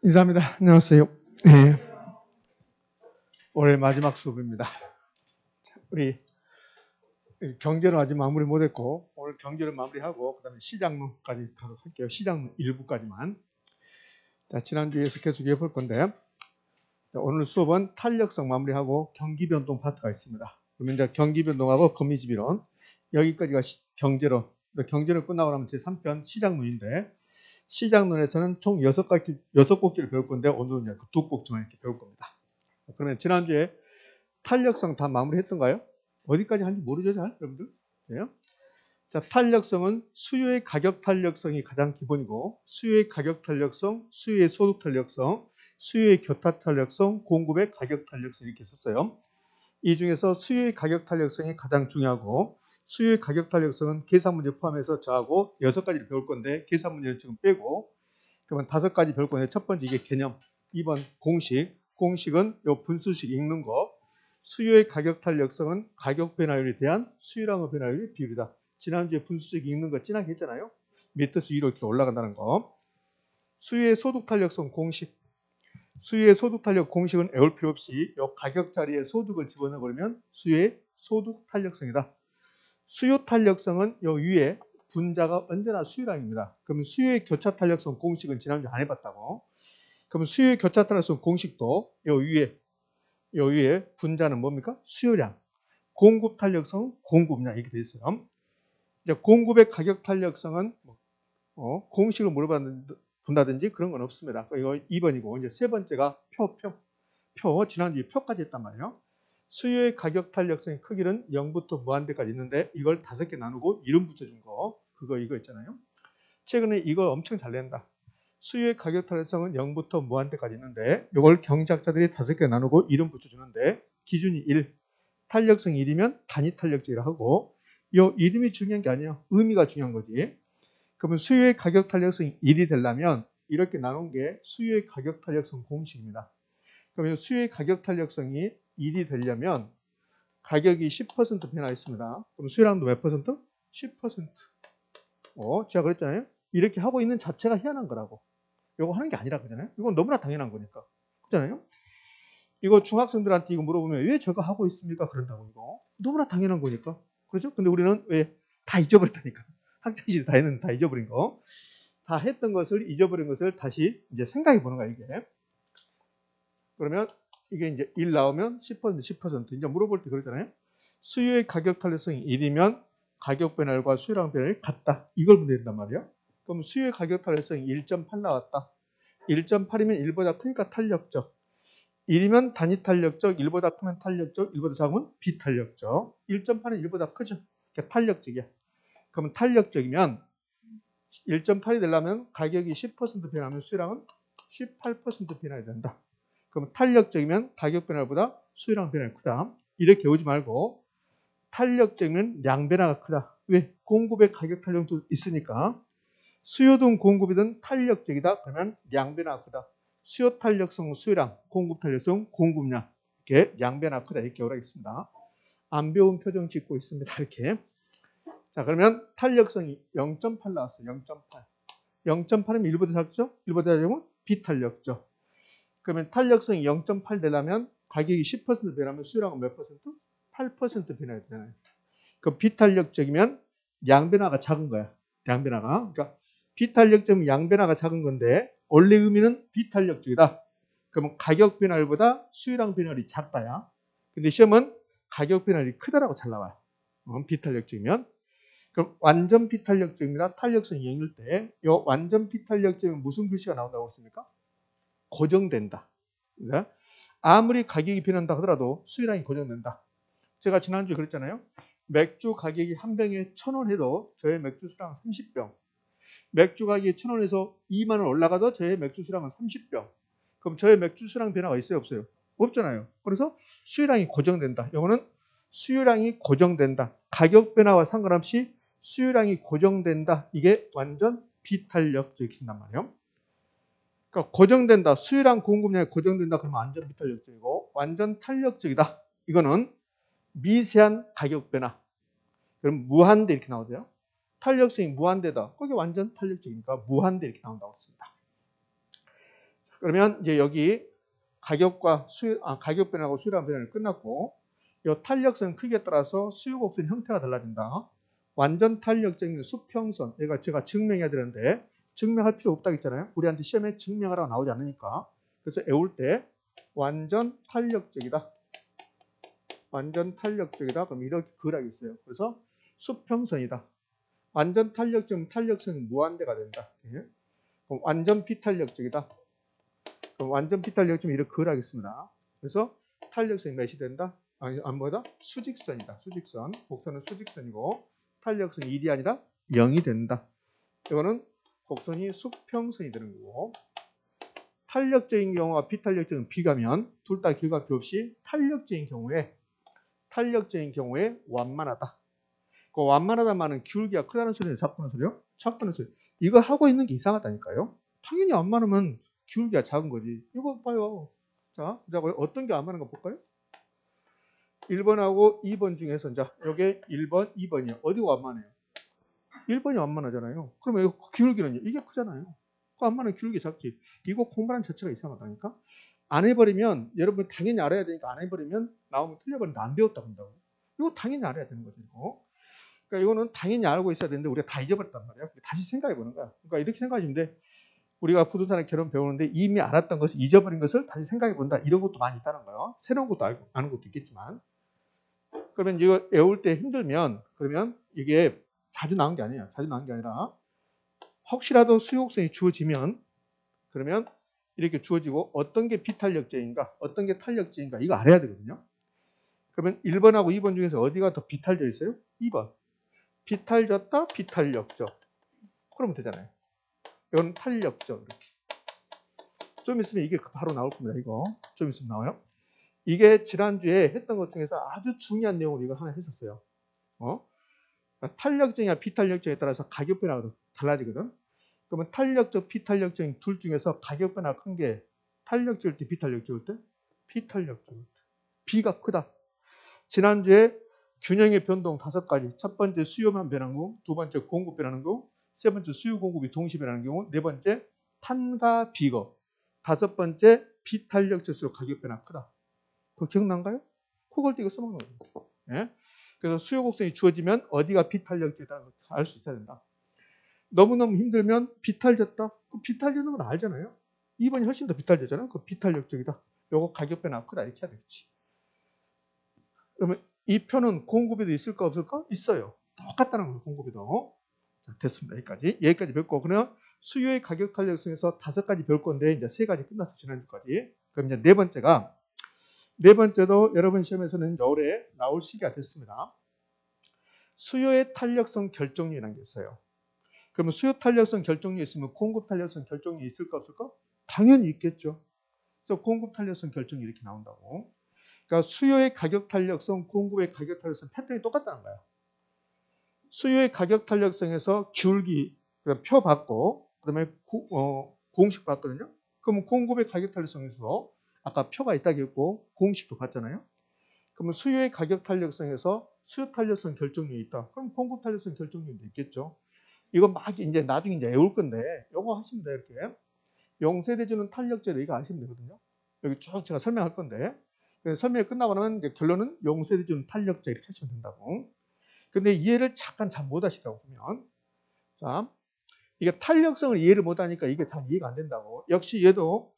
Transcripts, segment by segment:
인사합니다. 안녕하세요. 네, 올해 마지막 수업입니다. 우리 경제는 아직 마무리 못했고 오늘 경제를 마무리하고 그다음에 시장론까지 가도록 할게요. 시장론 일부까지만. 자, 지난주에서 계속 해볼 건데 오늘 수업은 탄력성 마무리하고 경기변동 파트가 있습니다. 그러면 이제 경기변동하고 거미집이론 여기까지가 경제론. 경제를 끝나고 나면 제3편 시장론인데 시장론에서는 총 6곡지를 배울 건데 오늘은 이제 그 2곡지만 이렇게 배울 겁니다. 그러면 지난주에 탄력성 다 마무리했던가요? 어디까지 하는지 모르죠, 잘 여러분들? 네. 자, 탄력성은 수요의 가격 탄력성이 가장 기본이고 수요의 가격 탄력성, 수요의 소득 탄력성, 수요의 교타 탄력성, 공급의 가격 탄력성 이렇게 썼어요. 이 중에서 수요의 가격 탄력성이 가장 중요하고 수요의 가격 탄력성은 계산 문제 포함해서 저하고 6가지를 배울 건데 계산 문제를 지금 빼고 그러면 5가지 배울 건데 첫 번째 이게 개념, 2번 공식, 공식은 요 분수식 읽는 거, 수요의 가격 탄력성은 가격 변화율에 대한 수요량의 변화율의 비율이다. 지난주에 분수식 읽는 거 진하게 했잖아요. 밑에서 위로 이렇게 올라간다는 거. 수요의 소득 탄력성 공식. 수요의 소득 탄력 공식은 외울 필요 없이 요 가격 자리에 소득을 집어넣어 버리면 수요의 소득 탄력성이다. 수요 탄력성은 요 위에 분자가 언제나 수요량입니다. 그러면 수요의 교차 탄력성 공식은 지난주에 안 해봤다고. 그럼 수요의 교차 탄력성 공식도 요 위에 분자는 뭡니까? 수요량. 공급 탄력성은 공급량 이렇게 되어 있어요. 이제 공급의 가격 탄력성은 공식을 물어본다든지 그런 건 없습니다. 이거 2번이고 이제 세 번째가 표 지난주에 표까지 했단 말이에요. 수요의 가격 탄력성의 크기는 0부터 무한대까지 있는데 이걸 5개 나누고 이름 붙여준 거 이거 있잖아요. 최근에 이거 엄청 잘 낸다. 수요의 가격 탄력성은 0부터 무한대까지 있는데 이걸 경제학자들이 5개 나누고 이름 붙여주는데 기준이 1, 탄력성 1이면 단위 탄력적이라 하고 이 이름이 중요한 게 아니에요. 의미가 중요한 거지. 그러면 수요의 가격 탄력성이 1이 되려면 이렇게 나눈 게 수요의 가격 탄력성 공식입니다. 그러면 수요의 가격 탄력성이 1이 되려면 가격이 10% 변화했습니다. 그럼 수요량도 몇 퍼센트? 10%. 제가 그랬잖아요. 이렇게 하고 있는 자체가 희한한 거라고. 이거 하는 게 아니라 그러잖아요. 이건 너무나 당연한 거니까. 그렇잖아요. 이거 중학생들한테 이거 물어보면 왜 저거 하고 있습니까? 그런다고 이거. 너무나 당연한 거니까. 그렇죠? 근데 우리는 왜 다 잊어버렸다니까. 학창시절에 다 했는데 다 잊어버린 거. 다 했던 것을 잊어버린 것을 다시 이제 생각해 보는 거야, 이게. 그러면 이게 이제 1 나오면 10% 이제 물어볼 때 그러잖아요. 수요의 가격 탄력성이 1이면 가격 변화율과 수요량 변화율이 같다. 이걸 문제된단 말이에요. 그럼 수요의 가격 탄력성이 1.8 나왔다. 1.8이면 1보다 크니까 탄력적. 1이면 단위 탄력적, 1보다 크면 탄력적, 1보다 작으면 비탄력적. 1.8은 1보다 크죠. 그러니까 탄력적이야. 그러면 탄력적이면 1.8이 되려면 가격이 10% 변하면 수요량은 18% 변해야 된다. 그럼 탄력적이면 가격 변화보다 수요량 변화가 크다. 이렇게 오지 말고 탄력적이면 량 변화가 크다. 왜? 공급의 가격 탄력도 있으니까. 수요든 공급이든 탄력적이다. 그러면 량 변화가 크다. 수요 탄력성 수요량, 공급 탄력성 공급량. 이렇게 양 변화가 크다. 이렇게 오라겠습니다. 안 배운 표정 짓고 있습니다. 이렇게. 자, 그러면 탄력성이 0.8 나왔어요. 0.8. 0.8이면 1보다 작죠? 1보다 작으면 비탄력적. 그러면 탄력성이 0.8 되려면 가격이 10% 변하면 수요량은 몇 퍼센트? 8% 변해야 되잖아요. 그 비탄력적이면 양 변화가 작은 거야. 양 변화가. 그러니까 비탄력적이면 양 변화가 작은 건데 원래 의미는 비탄력적이다. 그러면 가격 변화율보다 수요량 변화율이 작다야. 근데 시험은 가격 변화율이 크다라고 잘 나와요. 비탄력적이면. 그럼 완전 비탄력적입니다. 탄력성이 0일 때 이 완전 비탄력적이면 무슨 글씨가 나온다고 했습니까? 고정된다. 그러니까 아무리 가격이 변한다 하더라도 수요량이 고정된다. 제가 지난주에 그랬잖아요. 맥주 가격이 한 병에 1,000원 해도 저의 맥주 수량은 30병. 맥주 가격이 1,000원에서 2만 원 올라가도 저의 맥주 수량은 30병. 그럼 저의 맥주 수량 변화가 있어요? 없어요? 없잖아요. 그래서 수요량이 고정된다. 이거는 수요량이 고정된다. 가격 변화와 상관없이 수요량이 고정된다. 이게 완전 비탄력적이란 말이에요. 그러니까 고정된다. 수요량 공급량이 고정된다. 그러면 완전 비탄력적이고 완전 탄력적이다. 이거는 미세한 가격 변화. 그럼 무한대 이렇게 나오죠. 탄력성이 무한대다. 거기 완전 탄력적이니까 무한대 이렇게 나온다고 했습니다. 그러면 이제 여기 가격 변화하고 수요량 변화는 끝났고, 이 탄력성 크기에 따라서 수요 곡선 형태가 달라진다. 완전 탄력적인 수평선, 얘가 제가 증명해야 되는데 증명할 필요 없다고 했잖아요. 우리한테 시험에 증명하라고 나오지 않으니까. 그래서 외울 때 완전 탄력적이다. 완전 탄력적이다. 그럼 이렇게 그려야겠어요. 그래서 수평선이다. 완전 탄력적이면 탄력성이 무한대가 된다. 예? 그럼 완전 비탄력적이다. 그럼 완전 비탄력적이면 이렇게 그려야겠습니다. 그래서 탄력성이 몇이 된다? 뭐다? 수직선이다. 수직선. 곡선은 수직선이고 탄력성이 1이 아니라 0이 된다. 이거는 곡선이 수평선이 되는 거고, 탄력적인 경우와 비탄력적인 비가면 둘 다 기억할 필요 없이 탄력적인 경우에 완만하다. 그 완만하다는 말은 기울기가 크다는 소리는 작다는 소리요? 작다는 소리. 이거 하고 있는 게 이상하다니까요. 당연히 완만하면 기울기가 작은 거지. 이거 봐요. 자, 어떤 게 완만한 거 볼까요? 1번하고 2번 중에서 자, 요게 1번, 2번이에요. 어디가 완만해요? 1번이 완만하잖아요. 그러면 이거 기울기는요? 이게 크잖아요. 그 완만한 기울기 작지. 이거 공부하는 자체가 이상하다니까. 안 해버리면 여러분 당연히 알아야 되니까 안 해버리면 나오면 틀려버리는데 안 배웠다고 한다고. 이거 당연히 알아야 되는 거죠. 이거. 그러니까 이거는 당연히 알고 있어야 되는데 우리가 다 잊어버렸단 말이에요. 다시 생각해 보는 거야. 그러니까 이렇게 생각하시면 돼. 우리가 부동산의 결혼 배우는데 이미 알았던 것을 잊어버린 것을 다시 생각해 본다. 이런 것도 많이 있다는 거예요. 새로운 것도 알고 아는 것도 있겠지만. 그러면 이거 외울 때 힘들면 그러면 이게 자주 나온 게 아니에요. 자주 나온 게 아니라 혹시라도 수요곡선이 주어지면 그러면 이렇게 주어지고 어떤 게 비탄력적인가 어떤 게 탄력적인가 이거 알아야 되거든요. 그러면 1번하고 2번 중에서 어디가 더 비탄져 있어요? 2번. 비탄졌다 비탄력적. 그러면 되잖아요. 이건 탄력적. 이렇게. 좀 있으면 이게 바로 나올 겁니다. 이거 좀 있으면 나와요. 이게 지난주에 했던 것 중에서 아주 중요한 내용을 이거 하나 했었어요. 탄력적이냐 비탄력적에 따라서 가격 변화가 달라지거든. 그러면 탄력적, 비탄력적인 둘 중에서 가격 변화가 큰 게 탄력적일 때, 비탄력적일 때? 비탄력적일 때. B가 크다. 지난주에 균형의 변동 5가지. 첫 번째 수요만 변하는 경우, 두 번째 공급 변하는 경우, 세 번째 수요 공급이 동시에 변하는 경우, 네 번째 탄과 비거, 다섯 번째 비탄력적일수록 가격 변화가 크다. 그거 기억난가요? 그걸 이거 써먹는 거예요. 예? 그래서 수요 곡선이 주어지면 어디가 비탄력적이다는 걸 알 수 있어야 된다. 너무너무 힘들면 비탈졌다. 그 비탈지는 건 알잖아요. 2번이 훨씬 더 비탈졌잖아요. 그 비탄력적이다. 요거 가격 변화 크다 이렇게 해야 되겠지. 그러면 이 표는 공급에도 있을까 없을까? 있어요. 똑같다는 거예요. 공급에도. 자, 됐습니다. 여기까지 배웠고 그러면 수요의 가격 탄력성에서 5가지 배울 건데 이제 3가지 끝났어 지난주까지. 그럼 이제 네 번째도 여러분 시험에서는 올해 나올 시기가 됐습니다. 수요의 탄력성 결정률이라는 게 있어요. 그러면 수요 탄력성 결정률이 있으면 공급 탄력성 결정률이 있을까 없을까? 당연히 있겠죠. 그래서 공급 탄력성 결정률이 이렇게 나온다고. 그러니까 수요의 가격 탄력성, 공급의 가격 탄력성 패턴이 똑같다는 거예요. 수요의 가격 탄력성에서 기울기 표 받고 그다음에 공식 받거든요. 그러면 공급의 가격 탄력성에서 아까 표가 있다고 했고 공식도 봤잖아요. 그러면 수요의 가격 탄력성에서 수요 탄력성 결정률이 있다. 그럼 공급 탄력성 결정률도 있겠죠. 이거 막 이제 나중에 이제 외울 건데 요거 하시면 돼요. 이렇게 용세대주는 탄력제도 이거 아시면 되거든요. 여기 쭉 제가 설명할 건데 설명이 끝나고 나면 이제 결론은 용세대주는 탄력제 이렇게 하시면 된다고. 근데 이해를 잠깐 잘 못하시라고 보면 자 이게 탄력성을 이해를 못하니까 이게 잘 이해가 안 된다고. 역시 얘도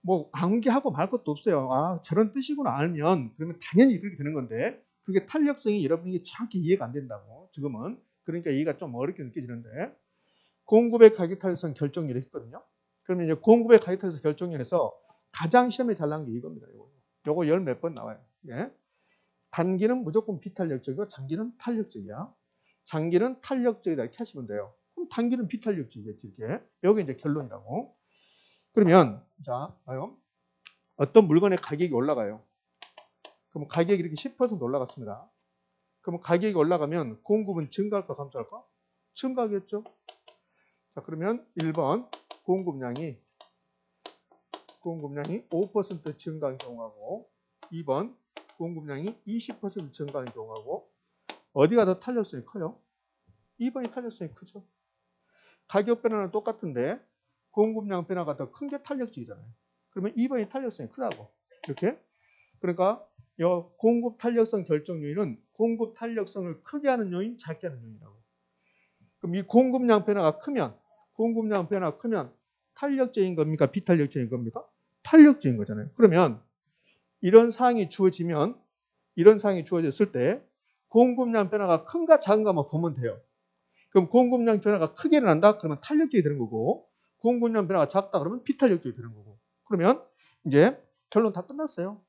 뭐 암기하고 말 것도 없어요. 아 저런 뜻이구나 알면 그러면 당연히 그렇게 되는 건데 그게 탄력성이 여러분이 정확히 이해가 안 된다고 지금은. 그러니까 이해가 좀 어렵게 느껴지는데 공급의 가격 탄력성 결정률이 있거든요. 그러면 이제 공급의 가격 탄력성 결정률에서 가장 시험에 잘 나온 게 이겁니다. 요거 열 몇 번 나와요. 예. 단기는 무조건 비탄력적이고 장기는 탄력적이야. 장기는 탄력적이다 이렇게 하시면 돼요. 그럼 단기는 비탄력적이겠지 이게. 여기 이제 결론이라고. 그러면 자 봐요. 어떤 물건의 가격이 올라가요. 그럼 가격이 이렇게 10% 올라갔습니다. 그럼 가격이 올라가면 공급은 증가할까 감소할까? 증가하겠죠. 자 그러면 1번 공급량이 5% 증가한 경우하고 2번 공급량이 20% 증가한 경우하고 어디가 더 탄력성이 커요? 2번이 탄력성이 크죠. 가격 변화는 똑같은데 공급량 변화가 더 큰 게 탄력적이잖아요. 그러면 2번이 탄력성이 크다고. 이렇게. 그러니까 이 공급 탄력성 결정 요인은 공급 탄력성을 크게 하는 요인, 작게 하는 요인이라고. 그럼 이 공급량 변화가 크면 탄력적인 겁니까? 비탄력적인 겁니까? 탄력적인 거잖아요. 그러면 이런 사항이 주어졌을 때 공급량 변화가 큰가 작은가만 보면 돼요. 그럼 공급량 변화가 크게 일어난다? 그러면 탄력적이 되는 거고, 공급량 변화가 작다? 그러면 비탄력적이 되는 거고. 그러면 이제 결론 다 끝났어요.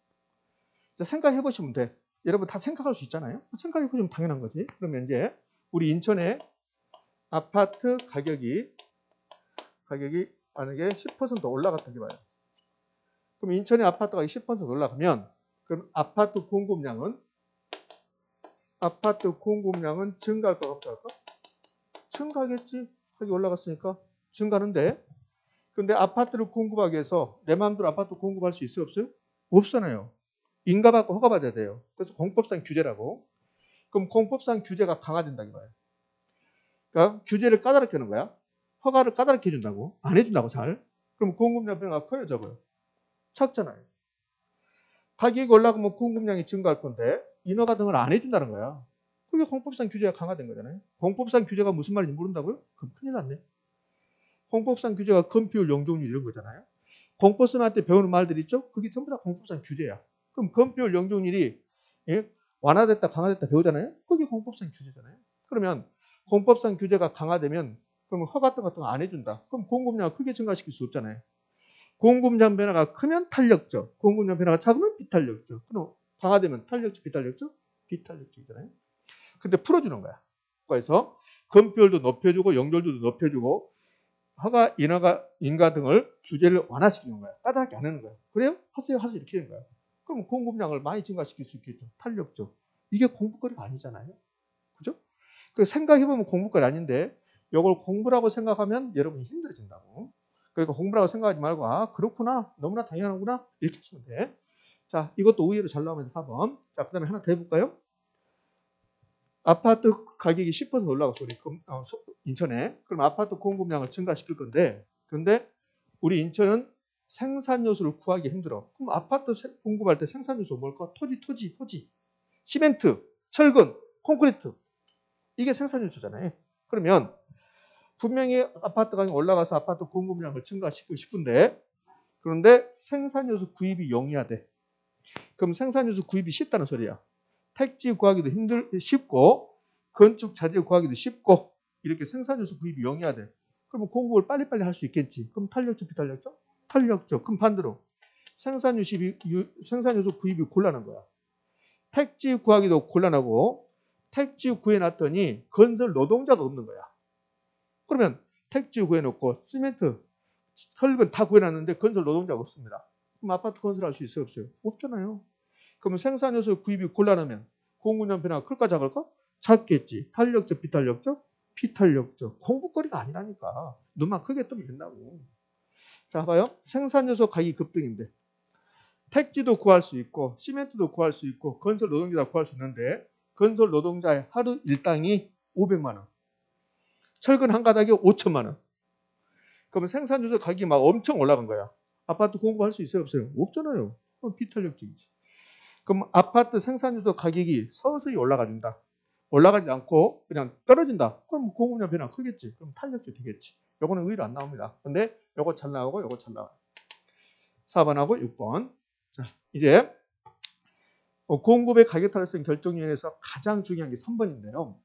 이제 생각해 보시면 돼. 여러분 다 생각할 수 있잖아요. 생각해 보시면 당연한 거지. 그러면 이제 우리 인천의 아파트 가격이 만약에 10% 올라갔다고 봐요. 그럼 인천의 아파트 가격이 10% 올라가면 그럼 아파트 공급량은 증가할까 없을까? 증가하겠지. 가격이 올라갔으니까 증가하는데, 근데 아파트를 공급하기 위해서 내 마음대로 아파트 공급할 수 있어요? 없어요? 없잖아요. 인가받고 허가받아야 돼요. 그래서 공법상 규제라고. 그럼 공법상 규제가 강화된다고 봐요. 그러니까 규제를 까다롭게 하는 거야. 허가를 까다롭게 해준다고. 안 해준다고 잘. 그럼 공급량 변화가 커요, 적어요? 작잖아요. 가격이 올라가면 공급량이 증가할 건데 인허가 등을 안 해준다는 거야. 그게 공법상 규제가 강화된 거잖아요. 공법상 규제가 무슨 말인지 모른다고요? 그럼 큰일 났네. 공법상 규제가 건폐율, 용적률 이런 거잖아요. 공법쌤한테 배우는 말들 있죠? 그게 전부 다 공법상 규제야. 그럼 건폐율, 용적률이 완화됐다, 강화됐다 배우잖아요. 그게 공법상 규제잖아요. 그러면 공법상 규제가 강화되면 그러면 허가 같은 거 안 해준다. 그럼 공급량을 크게 증가시킬 수 없잖아요. 공급량 변화가 크면 탄력적, 공급량 변화가 작으면 비탄력적. 그럼 강화되면 탄력적, 비탄력적? 비탄력적이잖아요. 근데 풀어주는 거야. 그래서 건폐율도 높여주고 용적률도 높여주고 허가, 인허가, 인가 등을 규제를 완화시키는 거야. 까다롭게 안 하는 거야. 그래요? 하세요 이렇게 하는 거야. 그럼 공급량을 많이 증가시킬 수 있겠죠. 탄력적. 이게 공부거리가 아니잖아요. 그죠? 그 생각해보면 공부거리 아닌데 이걸 공부라고 생각하면 여러분이 힘들어진다고. 그러니까 공부라고 생각하지 말고 아 그렇구나. 너무나 당연하구나. 이렇게 하시면 돼. 자, 이것도 의외로 잘 나오면 4번. 자, 그 다음에 하나 더 해볼까요? 아파트 가격이 10% 올라갔어. 우리 인천에. 그럼 아파트 공급량을 증가시킬 건데 근데 우리 인천은 생산 요소를 구하기 힘들어. 그럼 아파트 공급할 때 생산 요소 뭘까? 토지. 시멘트, 철근, 콘크리트. 이게 생산 요소잖아요. 그러면 분명히 아파트 가격이 올라가서 아파트 공급량을 증가시키고 싶은데 그런데 생산 요소 구입이 용이하대. 그럼 생산 요소 구입이 쉽다는 소리야. 택지 구하기도 쉽고 건축 자재 구하기도 쉽고 이렇게 생산 요소 구입이 용이하대. 그러면 공급을 빨리빨리 할 수 있겠지. 그럼 탄력적, 비탄력적? 탄력적. 그럼 반대로 생산 요소 구입이 곤란한 거야. 택지 구하기도 곤란하고 택지 구해놨더니 건설 노동자가 없는 거야. 그러면 택지 구해놓고 시멘트, 철근 다 구해놨는데 건설 노동자가 없습니다. 그럼 아파트 건설할 수 있어요? 없어요? 없잖아요. 그러면 생산 요소 구입이 곤란하면 공급량 변화가 클까 작을까? 작겠지. 탄력적, 비탄력적? 비탄력적. 공부거리가 아니라니까. 눈만 크게 뜨면 된다고. 자, 봐요. 생산 요소 가격이 급등인데 택지도 구할 수 있고 시멘트도 구할 수 있고 건설 노동자도 구할 수 있는데 건설 노동자의 하루 일당이 500만 원. 철근 한 가닥이 5천만 원. 그러면 생산 요소 가격이 막 엄청 올라간 거야. 아파트 공급할 수 있어요? 없어요? 없잖아요. 그럼 비탄력적이지. 그럼 아파트 생산 요소 가격이 서서히 올라가준다. 올라가지 않고 그냥 떨어진다. 그럼 공급량 변화 크겠지. 그럼 탄력적 되겠지. 요거는 의외로 안 나옵니다. 근데 요거 잘 나오고 요거 잘 나와요. 4번하고 6번. 자, 이제 공급의 가격 탄력성 결정 요인에서 가장 중요한 게 3번인데요.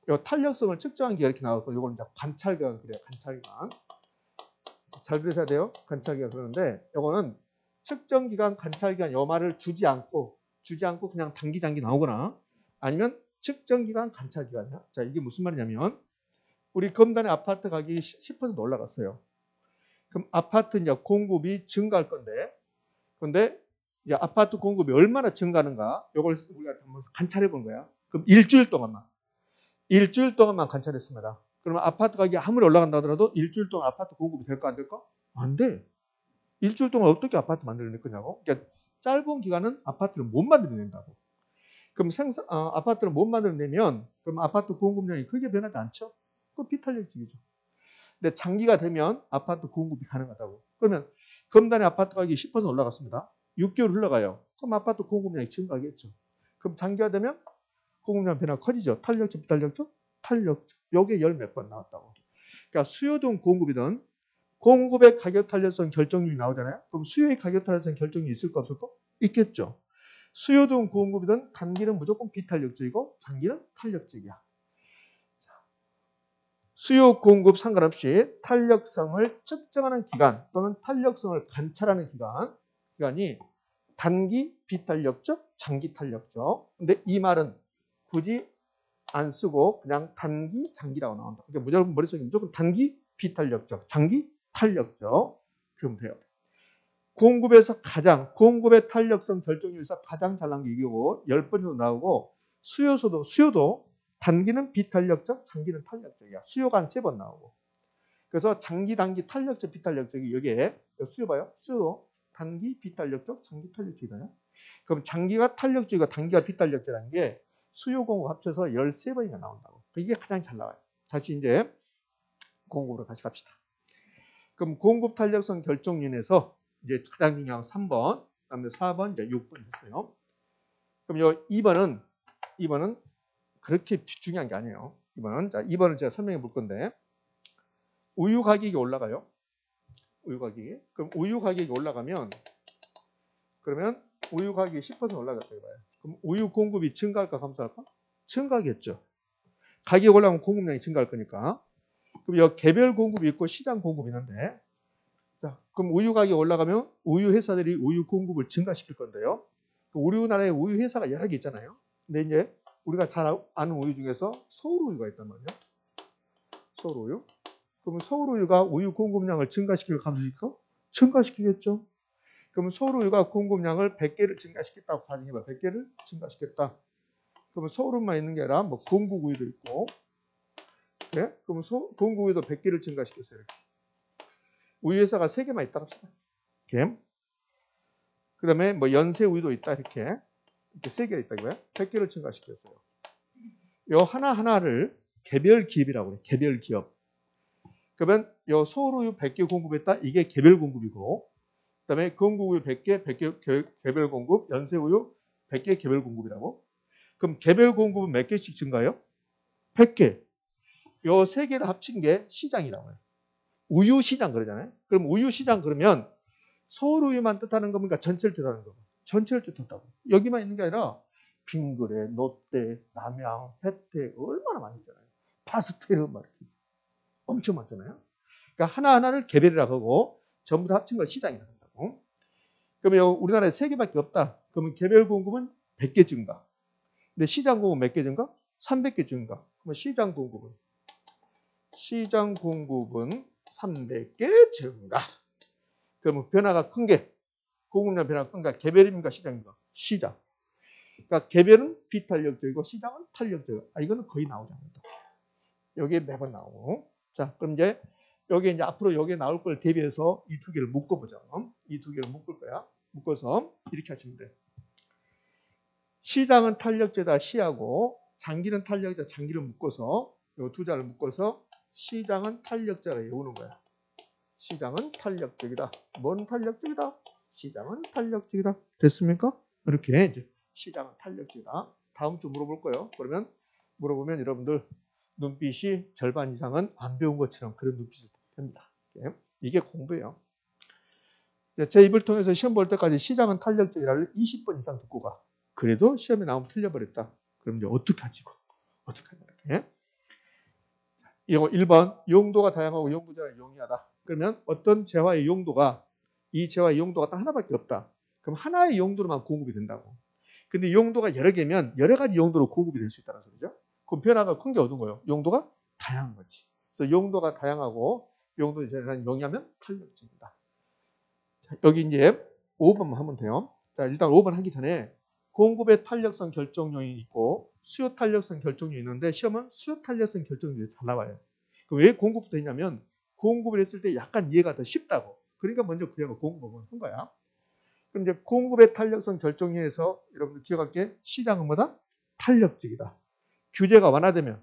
요 탄력성을 측정한 게 이렇게 나왔고 요거는 이제 관찰기관 그래요. 관찰기관. 잘 들으셔야 돼요. 관찰기관 그러는데 요거는 측정기간, 관찰기간 요 말을 주지 않고 그냥 단기장기 나오거나 아니면 측정기간, 관찰기간이야. 자, 이게 무슨 말이냐면 우리 검단의 아파트 가격이 10% 올라갔어요. 그럼 아파트 이제 공급이 증가할 건데 근데 이제 아파트 공급이 얼마나 증가하는가 요걸 우리가 한번 관찰해 본 거야. 그럼 일주일 동안만 관찰했습니다. 그러면 아파트 가격이 아무리 올라간다 하더라도 일주일 동안 아파트 공급이 될까 안 될까? 안 돼. 일주일 동안 어떻게 아파트 만들어낼 거냐고. 그러니까 짧은 기간은 아파트를 못 만들어낸다고. 그럼 아파트를 못 만들어내면 그럼 아파트 공급량이 크게 변하지 않죠? 그건 비탄력적이죠. 근데 장기가 되면 아파트 공급이 가능하다고. 그러면 금단의 아파트 가격이 10% 올라갔습니다. 6개월 흘러가요. 그럼 아파트 공급량이 증가하겠죠. 그럼 장기화되면 공급량 변화가 커지죠. 탄력적, 비탄력적? 탄력적. 요게 열 몇 번 나왔다고. 그러니까 수요든 공급이든 공급의 가격 탄력성 결정률이 나오잖아요. 그럼 수요의 가격 탄력성 결정률이 있을까 없을까? 있겠죠. 수요든 공급이든 단기는 무조건 비탄력적이고 장기는 탄력적이야. 수요 공급 상관없이 탄력성을 측정하는 기간 또는 탄력성을 관찰하는 기간이 단기 비탄력적, 장기 탄력적. 근데 이 말은 굳이 안 쓰고 그냥 단기, 장기라고 나온다. 그러니까 무조건 머릿속에 무조건 단기 비탄력적, 장기 탄력적. 그러면 돼요. 공급의 탄력성 결정률에서 가장 잘 나온 게 이거고 10번 정도 나오고 수요도 단기는 비탄력적, 장기는 탄력적이야. 수요가 한 3번 나오고. 그래서 장기, 단기, 탄력적, 비탄력적이 여기에 수요 봐요. 수요도 단기, 비탄력적, 장기, 탄력적이잖아요. 그럼 장기가 탄력적이고 단기가 비탄력적이라는 게 수요 공급 합쳐서 13번이나 나온다고. 이게 가장 잘 나와요. 다시 이제 공급으로 다시 갑시다. 그럼 공급 탄력성 결정률에서 이제 가장 중요한 3번, 그다음에 4번, 이제 6번 됐어요. 그럼 요 2번은 그렇게 중요한 게 아니에요. 2번은 제가 설명해 볼 건데 우유 가격이 올라가요. 우유 가격이. 그럼 우유 가격이 올라가면 그러면 우유 가격이 10% 올라갔다 이거예요. 그럼 우유 공급이 증가할까 감소할까? 증가하겠죠. 가격이 올라가면 공급량이 증가할 거니까. 그럼 여기 개별 공급이 있고 시장 공급이 있는데 자, 그럼 우유 가격이 올라가면 우유 회사들이 우유 공급을 증가시킬 건데요. 우리나라에 우유 회사가 여러 개 있잖아요. 근데 이제 우리가 잘 아는 우유 중에서 서울우유가 있단 말이에요. 서울우유. 그러면 서울우유가 우유 공급량을 증가시킬까 감소시킬까? 증가시키겠죠. 그러면 서울우유가 공급량을 100개를 증가시켰다고 가정해봐. 100개를 증가시켰다. 그러면 서울우유만 있는 게 아니라 뭐 건국우유도 있고, 네? 그러면 건국우유도 100개를 증가시켰어요. 이렇게. 우유 회사가 3개만 있다 합시다. 이렇게. 그다음에 뭐 연세우유도 있다 이렇게 3개 있다 이거예요. 100개를 증가시켰어요. 요 하나하나를 개별 기업이라고 그래요. 개별 기업. 그러면 요 서울우유 100개 공급했다. 이게 개별 공급이고 그다음에 건국우유 100개 개별 공급, 연세우유 100개 개별 공급이라고. 그럼 개별 공급은 몇 개씩 증가해요? 100개. 요 3개를 합친 게 시장이라고 해요. 우유 시장 그러잖아요. 그럼 우유 시장 그러면 서울우유만 뜻하는 겁니까? 전체를 뜻하는 겁니까? 전체를 뜻한다고. 여기만 있는 게 아니라 빙그레, 롯데, 남양, 혜태 얼마나 많이 있잖아요. 파스텔 막 이렇게 엄청 많잖아요. 그러니까 하나하나를 개별이라고 하고 전부 다 합친 걸 시장이라고 한다고. 그러면 우리나라에 3개밖에 없다. 그러면 개별 공급은 100개 증가. 근데 시장 공급은 몇 개 증가? 300개 증가. 그러면 시장 공급은 300개 증가. 그러면 변화가 큰 게 공급량 변화가 큰가? 개별입니까? 시장입니까? 시장. 그러니까 개별은 비탄력적이고 시장은 탄력적이고. 이거는 거의 나오지 않는다. 여기에 매번 나오고. 자, 그럼 이제 여기 이제 앞으로 여기에 나올 걸 대비해서 이 2개를 묶어보자. 이 2개를 묶을 거야. 묶어서 이렇게 하시면 돼. 시장은 탄력적이다 시하고 장기는 탄력이다 장기를 묶어서 이 2자를 묶어서 시장은 탄력적이다 외우는 거야. 시장은 탄력적이다. 뭔 탄력적이다? 시장은 탄력적이다. 됐습니까? 이렇게 이제 시장은 탄력적이다. 다음 주 물어볼 거예요. 그러면 물어보면 여러분들 눈빛이 절반 이상은 안 배운 것처럼 그런 눈빛이 됩니다. 이게 공부예요. 제 입을 통해서 시험 볼 때까지 시장은 탄력적이라를 20번 이상 듣고 가. 그래도 시험에 나오면 틀려버렸다. 그럼 이제 어떻게 하지? 어떻게 하냐? 이거 1번 용도가 다양하고 용부자가 용이하다. 그러면 어떤 재화의 용도가 이 재화의 용도가 딱 하나밖에 없다. 그럼 하나의 용도로만 공급이 된다고. 근데 용도가 여러 개면 여러 가지 용도로 공급이 될 수 있다는 소리죠. 그럼 변화가 큰 게 어떤 거예요? 용도가 다양한 거지. 그래서 용도가 다양하고 용도에 대한 용이하면 탄력적이다. 자, 여기 이제 5번만 하면 돼요. 자, 일단 5번 하기 전에 공급의 탄력성 결정률이 있고 수요 탄력성 결정률이 있는데 시험은 수요 탄력성 결정률이 잘 나와요. 왜 공급부터 했냐면 공급을 했을 때 약간 이해가 더 쉽다고. 그러니까 먼저 그냥 공급을 한 거야. 그럼 이제 공급의 탄력성 결정률에서 여러분들 기억할 게 시장은 뭐다? 탄력적이다. 규제가 완화되면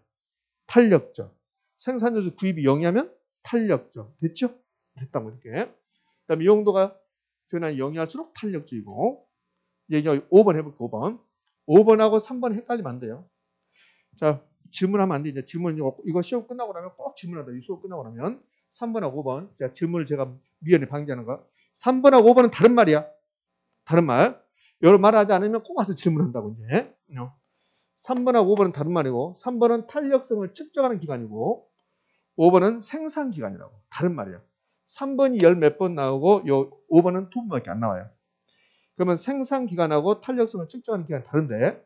탄력적. 생산자수 구입이 영위하면 탄력적. 됐죠? 됐다고 이렇게. 그다음에 용도가 전환이 영위할수록 탄력적이고. 이제 5번 해볼게요. 5번. 5번하고 3번 헷갈리면 안 돼요. 자, 질문하면 안 돼. 이제 질문 이거 시험 끝나고 나면 꼭 질문하다. 이 수업 끝나고 나면 3번하고 5번. 자, 질문을 제가 미연에 방지하는 거. 3번하고 5번은 다른 말이야. 다른 말. 여러 말하지 않으면 꼭 와서 질문한다고 이제. 3번하고 5번은 다른 말이고 3번은 탄력성을 측정하는 기간이고 5번은 생산 기간이라고. 다른 말이에요. 3번이 열 몇 번 나오고 5번은 2번밖에 안 나와요. 그러면 생산 기간하고 탄력성을 측정하는 기간이 다른데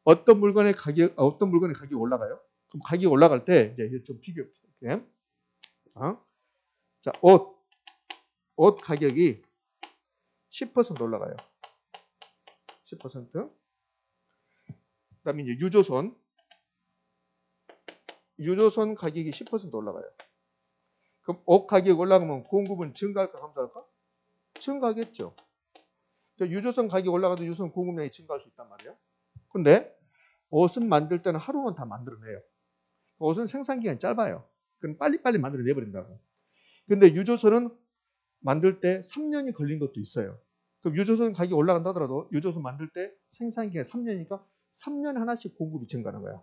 어떤 물건의 가격이 올라가요? 그럼 가격이 올라갈 때 이제 좀 비교해 볼게요. 자, 옷 가격이 10% 올라가요. 10%. 그다음에 이제 유조선 가격이 10% 올라가요. 그럼 옷 가격 올라가면 공급은 증가할까 감소할까? 증가하겠죠. 유조선 가격이 올라가도 유조선 공급량이 증가할 수 있단 말이에요. 근데 옷은 만들 때는 하루만 다 만들어내요. 옷은 생산 기간이 짧아요. 그럼 빨리빨리 만들어내버린다고. 근데 유조선은 만들 때 3년이 걸린 것도 있어요. 그럼 유조선 가격이 올라간다 하더라도 유조선 만들 때 생산 기간이 3년이니까 3년에 하나씩 공급이 증가하는 거야.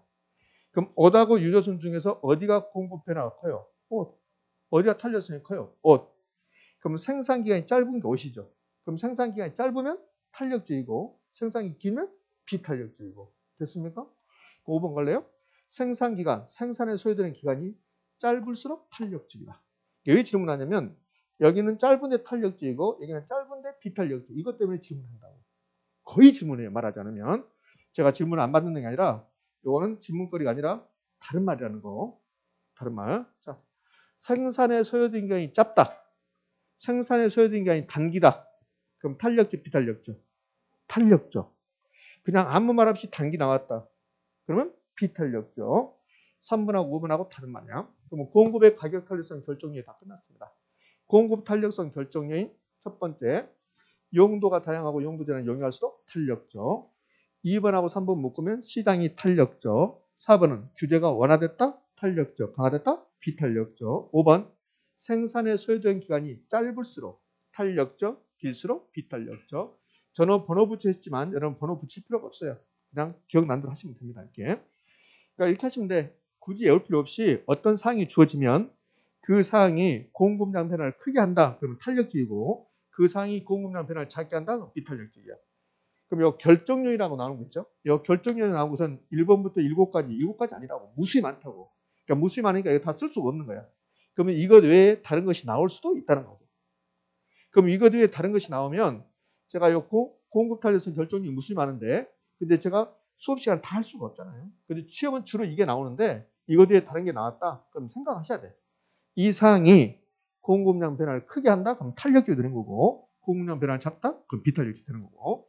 그럼 옷하고 유조선 중에서 어디가 공급 변화가 커요? 옷. 어디가 탄력성이 커요? 옷. 그럼 생산 기간이 짧은 게 옷이죠. 그럼 생산 기간이 짧으면 탄력적이고 생산이 길면 비탄력적이고. 됐습니까? 5번 갈래요? 생산 기간, 생산에 소요되는 기간이 짧을수록 탄력적이다. 왜 질문하냐면 여기는 짧은데 탄력적이고 여기는 짧은데 비탄력적. 이것 때문에 질문한다고. 거의 질문해요. 말하지 않으면. 제가 질문을 안 받는 게 아니라 이거는 질문거리가 아니라 다른 말이라는 거. 다른 말. 자, 생산에 소요된 기간이 짧다. 생산에 소요된 기간이 단기다. 그럼 탄력적, 비탄력적? 탄력적. 그냥 아무 말 없이 단기 나왔다. 그러면 비탄력적. 3번하고 5번하고 다른 말이야. 그럼 공급의 가격 탄력성 결정률이 다 끝났습니다. 공급 탄력성 결정률인 첫 번째, 용도가 다양하고 용도 제한을 영위할수록 탄력적. 2번하고 3번 묶으면 시장이 탄력적. 4번은 규제가 완화됐다, 탄력적. 강화됐다, 비탄력적. 5번, 생산에 소요된 기간이 짧을수록 탄력적, 길수록 비탄력적. 저는 번호 붙였지만 여러분 번호 붙일 필요가 없어요. 그냥 기억난 대로 하시면 됩니다. 이렇게. 그러니까 이렇게 하시면 돼. 굳이 외울 필요 없이 어떤 사항이 주어지면 그 사항이 공급량 변화를 크게 한다. 그러면 탄력적이고 그 사항이 공급량 변화를 작게 한다. 그럼 비탄력적이야. 그럼 이 결정률이라고 나오는 거 있죠? 이 결정률이 나온 것은 1번부터 7까지 아니라고. 무수히 많다고. 그러니까 무수히 많으니까 이거 다 쓸 수가 없는 거야. 그러면 이것 외에 다른 것이 나올 수도 있다는 거죠. 그럼 이것 외에 다른 것이 나오면 제가 이 공급 탄력성 결정률이 무수히 많은데 근데 제가 수업 시간 다 할 수가 없잖아요. 근데 시험은 주로 이게 나오는데 이것 외에 다른 게 나왔다. 그럼 생각하셔야 돼. 이 사항이 공급량 변화를 크게 한다. 그럼 탄력적이 되는 거고 공급량 변화를 작다. 그럼 비탄력이 되는 거고.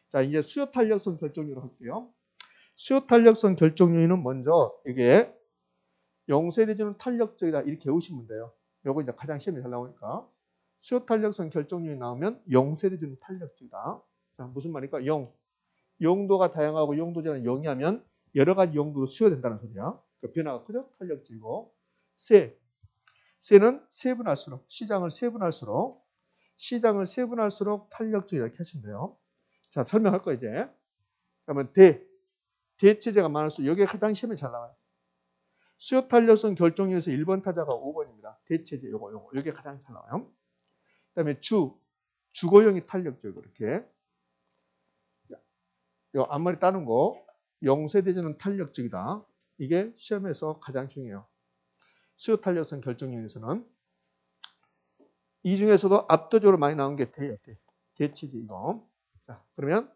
자, 이제 수요 탄력성 결정률을 할게요. 수요 탄력성 결정률은 먼저 이게 영세대전은 탄력적이다 이렇게 외우시면 돼요. 요거 이제 가장 시험에 잘 나오니까 수요 탄력성 결정률이 나오면 영세대전은 탄력적이다. 자, 무슨 말일까? 용도가 다양하고 용도 제한을 영위하면 여러 가지 용도로 수요된다는 소리야. 그 변화가 크죠? 탄력적이고. 세는 세분할수록 시장을 세분할수록 탄력적이다 이렇게 하시면 돼요. 자, 설명할 거 이제. 그러면 대체제가 많을수록 여기에 가장 시험에 잘 나와요. 수요 탄력성 결정률에서 1번 타자가 5번입니다. 대체제 요거 여기에 가장 잘 나와요. 그다음에 주거형이 탄력적이고 이렇게. 요 앞머리 따는 거 영세대전은 탄력적이다. 이게 시험에서 가장 중요해요. 수요 탄력성 결정률에서는 이 중에서도 압도적으로 많이 나온 게 대체제 이거. 자, 그러면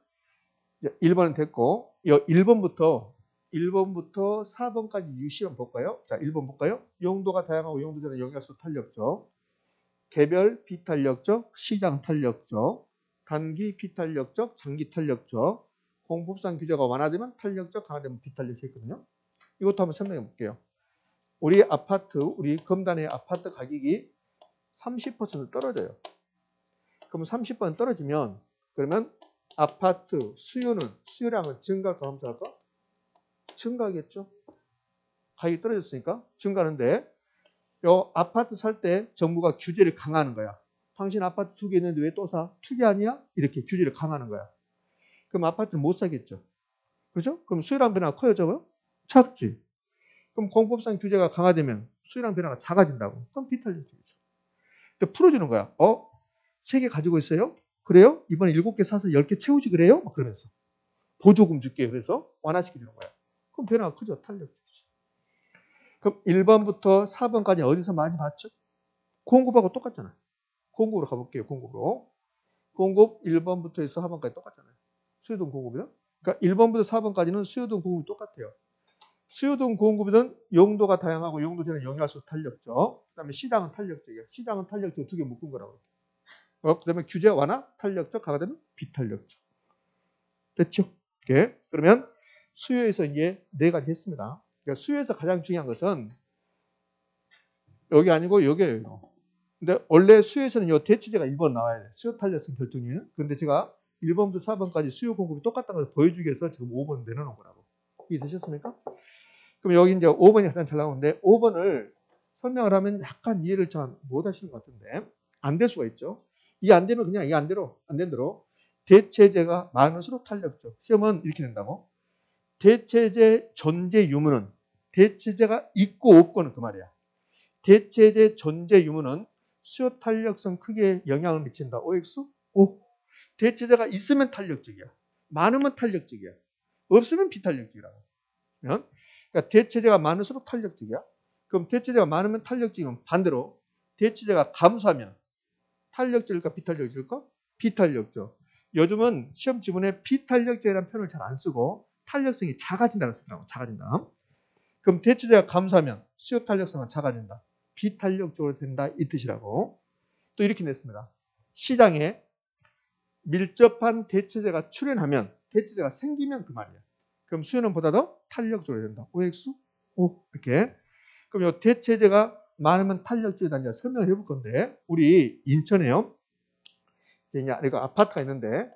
1번은 됐고, 1번부터 4번까지 유시험 볼까요? 자, 1번 볼까요? 용도가 다양하고 용도 제한을 영위할수록 탄력적, 개별 비탄력적, 시장 탄력적, 단기 비탄력적, 장기 탄력적, 공급상 규제가 완화되면 탄력적, 강화되면 비탄력적 있거든요. 이것도 한번 설명해 볼게요. 우리 금단의 아파트 가격이 30% 떨어져요. 그럼 30% 떨어지면 그러면 아파트 수요량은 증가할까 감소할까? 증가하겠죠. 가격이 떨어졌으니까 증가하는데 요 아파트 살 때 정부가 규제를 강화하는 거야. 당신 아파트 2개 있는데 왜 또 사? 투기 아니야? 이렇게 규제를 강화하는 거야. 그럼 아파트는 못 사겠죠. 그죠? 그럼 수요량 변화가 커요, 저거? 작지. 그럼 공법상 규제가 강화되면 수요량 변화가 작아진다고. 그럼 비탄력적이죠. 풀어주는 거야. 3개 가지고 있어요? 그래요? 이번에 7개 사서 10개 채우지 그래요? 막 그러면서. 보조금 줄게. 그래서 완화시켜주는 거야. 그럼 변화가 크죠. 탄력적이죠. 그럼 1번부터 4번까지 어디서 많이 봤죠? 공급하고 똑같잖아요. 공급으로 가볼게요. 공급으로. 공급 1번부터 해서 4번까지 똑같잖아요. 수요등 공급이요. 그러니까 1번부터 4번까지는 수요등 공급이 똑같아요. 수요등 공급이든 용도가 다양하고 용도제는 영향할수록 탄력적. 그 다음에 시장은 탄력적이에요. 시장은 탄력적 2개 묶은 거라고. 그 다음에 규제 완화, 탄력적, 가가 되면 비탄력적. 됐죠? 이렇게. 그러면 수요에서 이제 4가지 했습니다. 그러니까 수요에서 가장 중요한 것은 여기 아니고 여기에요. 근데 원래 수요에서는 이 대치제가 1번 나와야 돼요. 수요 탄력성 결정률은. 그런데 제가 1번부터 4번까지 수요 공급이 똑같다는 걸 보여주기 위해서 지금 5번 내려놓은 거라고. 이해되셨습니까? 그럼 여기 이제 5번이 가장 잘 나오는데 5번을 설명을 하면 약간 이해를 잘 못 하시는 것 같은데 안 될 수가 있죠. 이해 안 되면 그냥 이해 안 된 대로 대체제가 많을수록 탄력적. 시험은 이렇게 된다고. 대체제 존재 유무는 대체제가 있고 없고는 그 말이야. 대체제 존재 유무는 수요 탄력성 크게 영향을 미친다. OX? O. 대체제가 있으면 탄력적이야. 많으면 탄력적이야. 없으면 비탄력적이라고. 그러니까 대체제가 많을수록 탄력적이야. 그럼 대체제가 많으면 탄력적이면 반대로 대체제가 감소하면 탄력적일까 비탄력적일까? 비탄력적. 요즘은 시험 지문에 비탄력적이라는 표현을 잘 안 쓰고 탄력성이 작아진다는 쓰더라고. 작아진다. 그럼 대체제가 감소하면 수요 탄력성은 작아진다. 비탄력적으로 된다 이 뜻이라고. 또 이렇게 냈습니다. 시장에 밀접한 대체제가 출현하면 대체제가 생기면 그 말이야. 그럼 수요는 보다 더 탄력적으로 된다. OX? O. 이렇게. 그럼 이 대체제가 많으면 탄력적이다. 설명을 해볼 건데 우리 인천에요. 이제 이거 아파트가 있는데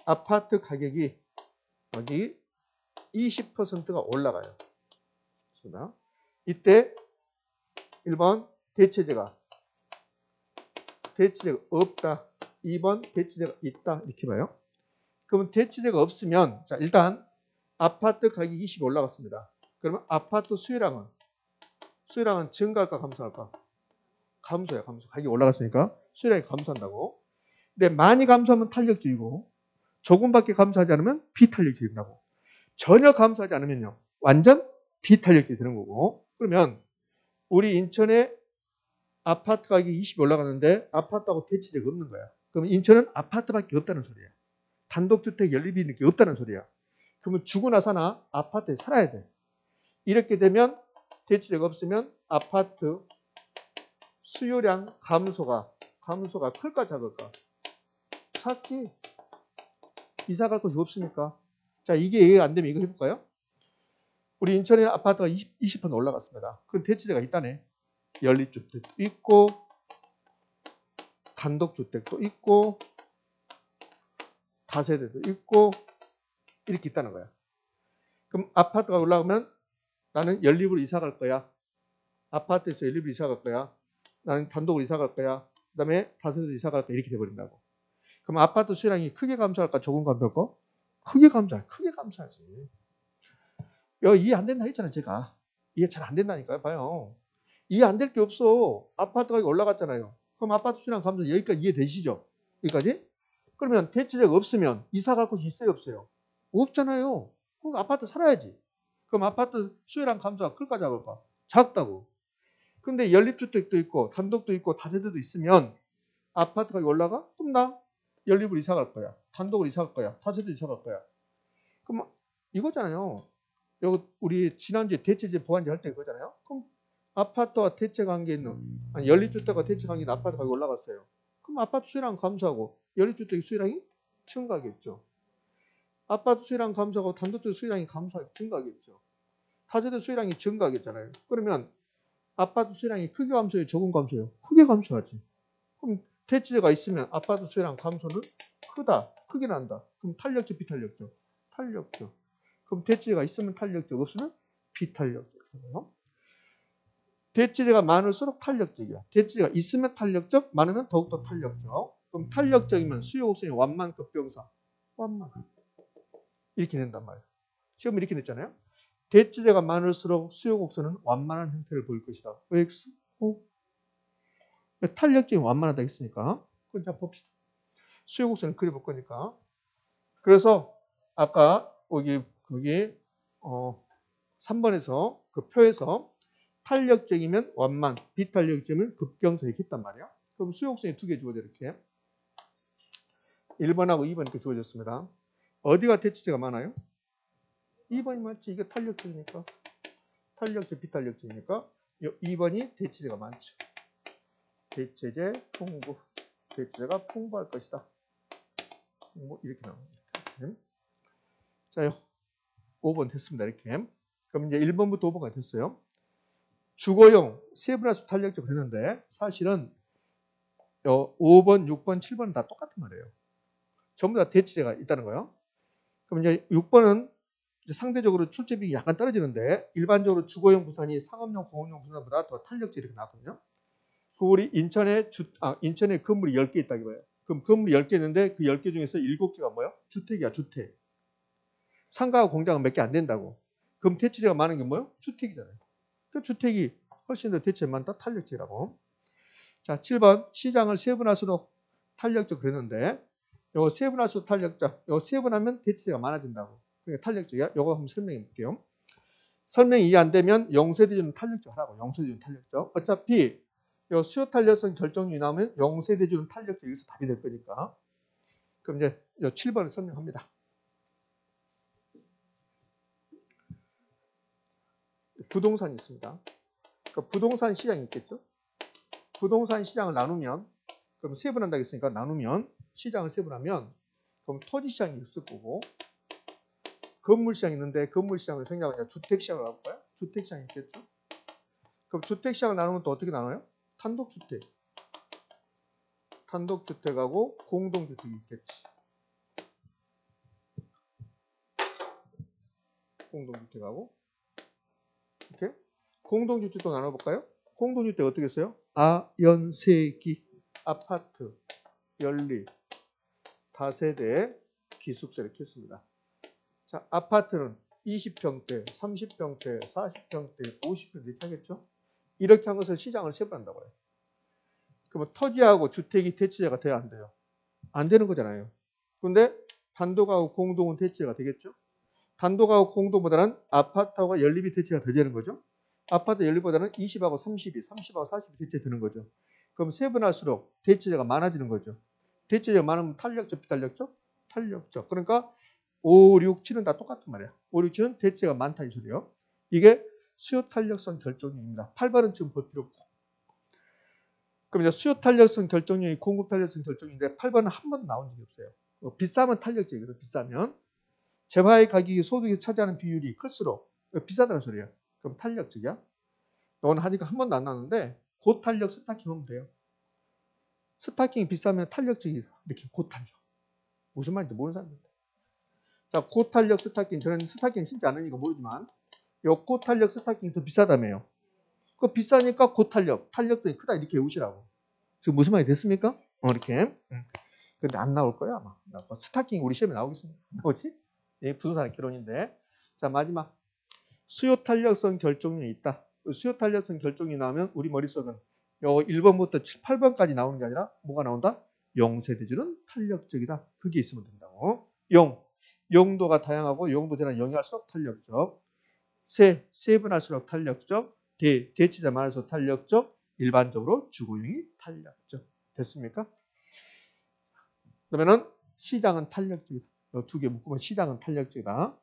아파트 가격이 여기 20%가 올라가요. 이때 1번 대체제가 없다. 2번 대체제가 있다. 이렇게 봐요. 그러면 대체제가 없으면 자 일단 아파트 가격이 20이 올라갔습니다. 그러면 아파트 수요량은 증가할까 감소할까? 감소야. 감소. 가격이 올라갔으니까 수요량이 감소한다고. 근데 많이 감소하면 탄력적이고 조금밖에 감소하지 않으면 비탄력적이 된다고. 전혀 감소하지 않으면요. 완전 비탄력적이 되는 거고. 그러면 우리 인천에 아파트 가격이 20이 올라갔는데 아파트하고 대체제가 없는 거야. 그러면 인천은 아파트밖에 없다는 소리야. 단독주택 연립이 있는 게 없다는 소리야. 그러면 죽으나 사나 아파트에 살아야 돼. 이렇게 되면 대체제가 없으면 아파트 수요량 감소가 클까 작을까? 작지. 이사 갈 곳이 없으니까. 자, 이게 이해가 안 되면 이거 해볼까요? 우리 인천의 아파트가 20% 올라갔습니다. 그럼 대체제가 있다네. 연립주택도 있고 단독주택도 있고 다세대도 있고 이렇게 있다는 거야. 그럼 아파트가 올라가면 나는 연립으로 이사 갈 거야. 아파트에서 연립으로 이사 갈 거야. 나는 단독으로 이사 갈 거야. 그 다음에 다세대로 이사 갈 거야. 이렇게 돼버린다고. 그럼 아파트 수요량이 크게 감소할까? 조금 감소할까? 크게 감소하지. 이해 안 된다 했잖아요. 제가. 이해 잘 안 된다니까요. 봐요. 이해 안 될 게 없어. 아파트 가격이 올라갔잖아요. 그럼 아파트 수요량 감소 여기까지 이해되시죠? 여기까지? 그러면 대체제가 없으면 이사 갈 곳이 있어요? 없어요? 없잖아요. 그럼 아파트 살아야지. 그럼 아파트 수요량 감소가 클까 작을까? 작다고. 근데 연립주택도 있고 단독도 있고 다세대도 있으면 아파트 가격이 올라가? 그럼 나 연립으로 이사 갈 거야. 단독으로 이사 갈 거야. 다세대로 이사 갈 거야. 그럼 이거잖아요. 여기 우리 지난주에 대체제 보완제 할 때 그거잖아요. 그럼 아파트와 대체 관계 있는 연립주택과 대체 관계 있는 아파트 가격이 올라갔어요. 그럼 아파트 수요량 감소하고 연립주택 수요량이 증가하겠죠. 아파트 수요량 감소하고 단독주택 수요량이 증가하겠죠. 다세대 수요량이 증가하겠잖아요. 그러면 아파트 수요량이 크게 감소해요? 적은 감소해요? 크게 감소하지. 그럼 대체제가 있으면 아파트 수요량 감소는 크게 난다. 그럼 탄력적, 비탄력적? 탄력적. 그럼 대체제가 있으면 탄력적, 없으면 비탄력적. 대치제가 많을수록 탄력적이야. 대치제가 있으면 탄력적, 많으면 더욱더 탄력적. 그럼 탄력적이면 수요 곡선이 완만 급병사. 완만. 이렇게 낸단 말이에요. 시험을 이렇게 냈잖아요. 대치제가 많을수록 수요 곡선은 완만한 형태를 보일 것이다. 왜 X? 탄력적인 완만하다 했으니까. 그럼 자 봅시다. 수요 곡선을 그려볼 거니까. 그래서 아까 거기 3번에서 그 표에서 탄력적이면 완만, 비탄력적이면 급경사 이렇게 했단 말이야. 그럼 수요 곡선이 두 개 주어져 이렇게. 1번하고 2번 이렇게 주어졌습니다. 어디가 대치제가 많아요? 2번이 맞지. 이게 탄력적이니까. 탄력적, 비탄력적이니까 2번이 대치제가 많죠. 대치제 풍부. 대치제가 풍부할 것이다. 뭐 이렇게 나옵니다. 자, 5번 됐습니다. 이렇게. 그럼 이제 1번부터 5번까지 됐어요. 주거용 세분화수 탄력적 했는데 사실은 5번, 6번, 7번은 다 똑같은 말이에요. 전부 다 대치제가 있다는 거예요. 그럼 이제 6번은 이제 상대적으로 출제비용이 약간 떨어지는데 일반적으로 주거용 부산이 상업용, 공업용 부산보다 더 탄력적 이렇게 나왔거든요. 그 우리 인천에 건물이 10개 있다고 봐요. 그럼 건물이 10개 있는데 그 10개 중에서 7개가 뭐예요? 주택이야, 주택. 상가와 공장은 몇 개 안 된다고. 그럼 대치제가 많은 게 뭐예요? 주택이잖아요. 그 주택이 훨씬 더 대치가 많다, 탄력적이라고. 자, 7번 시장을 세분할수록 탄력적 그랬는데 요 세분할수록 탄력적, 요 세분하면 대치제가 많아진다고. 그러니까 탄력적이야. 요거 한번 설명해 볼게요. 설명이 이해 안 되면 영세대주는 탄력적 하라고. 영세대주는 탄력적. 어차피 요 수요 탄력성 결정이 나오면 영세대주는 탄력적 여기서 답이 될 거니까. 그럼 이제 요 7번을 설명합니다. 부동산이 있습니다. 그러니까 부동산 시장이 있겠죠. 부동산 시장을 나누면 그럼 세분한다고 했으니까 나누면 시장을 세분하면 그럼 토지 시장이 있을 거고 건물 시장이 있는데 건물 시장을 생략하냐 주택 시장을 할까요? 주택 시장이 있겠죠. 그럼 주택 시장을 나누면 또 어떻게 나눠요? 단독주택. 단독주택하고 공동주택이 있겠지. 공동주택하고 이렇게 공동주택도 나눠볼까요? 공동주택 어떻게 써요? 아연세기, 아파트, 연립, 다세대, 기숙사 이렇게 했습니다. 자, 아파트는 20평대, 30평대, 40평대, 50평대 이렇게 하겠죠? 이렇게 한 것을 시장을 세분한다고 해요. 그러면 토지하고 주택이 대치제가 돼야 안 돼요? 안 되는 거잖아요. 그런데 단독하고 공동은 대치제가 되겠죠? 단독하고 공동보다는 아파트하고 연립이 대치가 더 되는 거죠. 아파트 연립보다는 20하고 30이, 30하고 40이 대치가 되는 거죠. 그럼 세분할수록 대치제가 많아지는 거죠. 대치제가 많으면 탄력적, 비탄력적? 탄력적. 그러니까 5, 6, 7은 다 똑같은 말이야. 5, 6, 7은 대치제가 많다 이 소리예요. 이게 수요 탄력성 결정률입니다. 8번은 지금 볼 필요 없고. 그럼 이제 수요 탄력성 결정률이 공급 탄력성 결정률인데 8번은 한 번도 나온 적이 없어요. 비싸면 탄력적이거든. 비싸면. 재화의 가격이 소득이 차지하는 비율이 클수록 비싸다는 소리예요. 그럼 탄력적이야. 이건 하니까 한 번도 안 나왔는데 고탄력 스타킹 하면 돼요. 스타킹이 비싸면 탄력적이 이렇게 고탄력. 무슨 말인지 모르는 사람들. 자, 고탄력 스타킹. 저는 스타킹 신지 않으니까 모르지만 요 고탄력 스타킹이 더 비싸다며요. 그 비싸니까 고탄력, 탄력성이 크다 이렇게 외우시라고. 지금 무슨 말이 됐습니까? 이렇게. 근데 안 나올 거야 아마. 스타킹 우리 시험에 나오겠습니다. 뭐지? 예, 부동산 결혼인데. 자, 마지막. 수요 탄력성 결정률이 있다. 수요 탄력성 결정이 나오면 우리 머릿속은 요 1번부터 7, 8번까지 나오는 게 아니라 뭐가 나온다? 용세대주는 탄력적이다. 그게 있으면 된다고. 용도가 다양하고 용도 제한 영위할수록 탄력적. 세분할수록 탄력적. 대치자 많을수록 탄력적. 일반적으로 주거용이 탄력적. 됐습니까? 그러면은 시장은 탄력적이다. 두 개 묶으면 시장은 탄력적이다.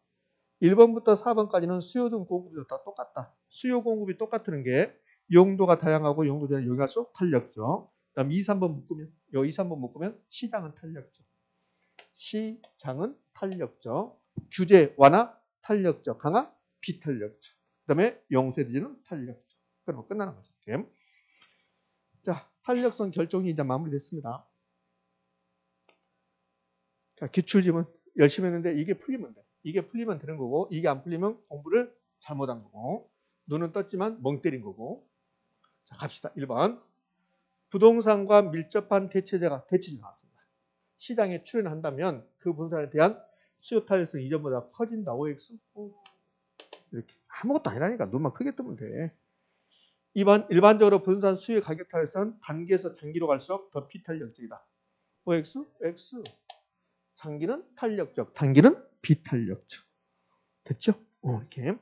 1번부터 4번까지는 수요 등 공급이 다 똑같다. 수요 공급이 똑같은 게 용도가 다양하고 용도 제한 영위할수록 탄력적. 그다음 2, 3번 묶으면 2, 3번 묶으면 시장은 탄력적. 시장은 탄력적. 규제 완화 탄력적. 강화 비탄력적. 그다음에 영세대주는 탄력적. 그러면 끝나는 거죠. 이렇게. 자, 탄력성 결정이 이제 마무리됐습니다. 자, 기출지문 열심히 했는데 이게 풀리면 돼. 이게 풀리면 되는 거고 이게 안 풀리면 공부를 잘못한 거고 눈은 떴지만 멍 때린 거고 자, 갑시다. 1번. 부동산과 밀접한 대체제 나왔습니다. 시장에 출현한다면 그 분산에 대한 수요 탄력성 이전보다 커진다. OX. 이렇게. 아무것도 아니라니까. 눈만 크게 뜨면 돼. 2번. 일반적으로 부동산 수요 가격 탄력성은 단기에서 장기로 갈수록 더 비탄력적이다. OX. X. 장기는 탄력적, 단기는 비탄력적. 됐죠? 이렇게.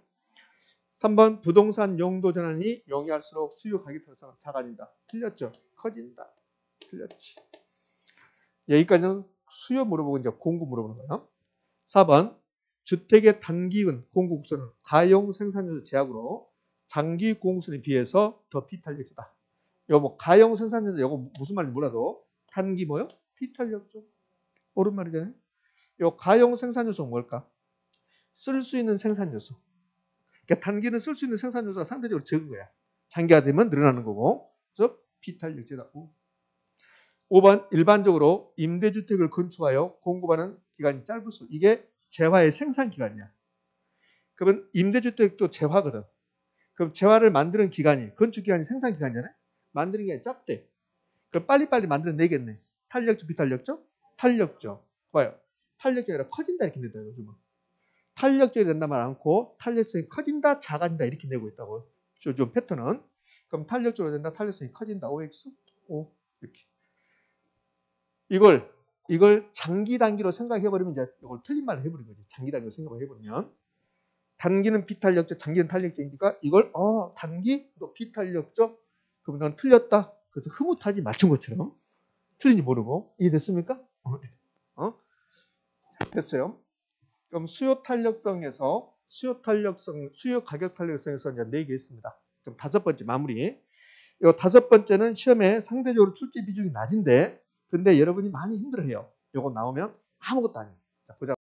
3번. 부동산 용도 전환이 용이할수록 수요 가격 탄력성은 작아진다. 틀렸죠? 커진다. 틀렸지. 여기까지는 수요 물어보고 이제 공급 물어보는 거예요. 4번. 주택의 단기은 공급국선은 가용 생산률 제약으로 장기 공급선에 비해서 더 비탄력적이다. 이거 뭐 가용 생산률 이거 무슨 말인지 몰라도 단기 뭐요? 비탄력적. 옳은 말이잖아요. 이 가용 생산 요소는 뭘까? 쓸 수 있는 생산 요소. 그러니까 단기는 쓸 수 있는 생산 요소가 상대적으로 적은 거야. 장기화 되면 늘어나는 거고. 그래서 비탄력적이다. 5번. 일반적으로 임대주택을 건축하여 공급하는 기간이 짧을수록 이게 재화의 생산 기간이야. 그러면 임대주택도 재화거든. 그럼 재화를 만드는 기간이 건축 기간이 생산 기간이잖아요. 만드는 기간이 짧대. 그럼 빨리빨리 만들어내겠네. 탄력적, 비탄력적? 탄력적. 봐요. 탄력적이 아니라 커진다 이렇게 낸다 요즘은. 탄력적이 된다만 않고 탄력성이 커진다, 작아진다 이렇게 내고 있다고. 요즘 패턴은. 그럼 탄력적으로 된다, 탄력성이 커진다. OX? O 이렇게. 이걸 장기 단기로 생각해버리면 이제 이걸 틀린 말을 해버린 거지. 장기 단기로 생각을 해버리면 단기는 비탄력적, 장기는 탄력적이니까 이걸 단기 또 비탄력적. 그럼 넌 틀렸다. 그래서 흐뭇하지 맞춘 것처럼 틀린지 모르고 이해됐습니까? 됐어요. 그럼 수요 탄력성에서 수요 가격 탄력성에서 이제 4개 있습니다. 그럼 5번째 마무리. 이 5번째는 시험에 상대적으로 출제 비중이 낮은데 근데 여러분이 많이 힘들어해요. 이거 나오면 아무것도 아니에요. 자, 보자.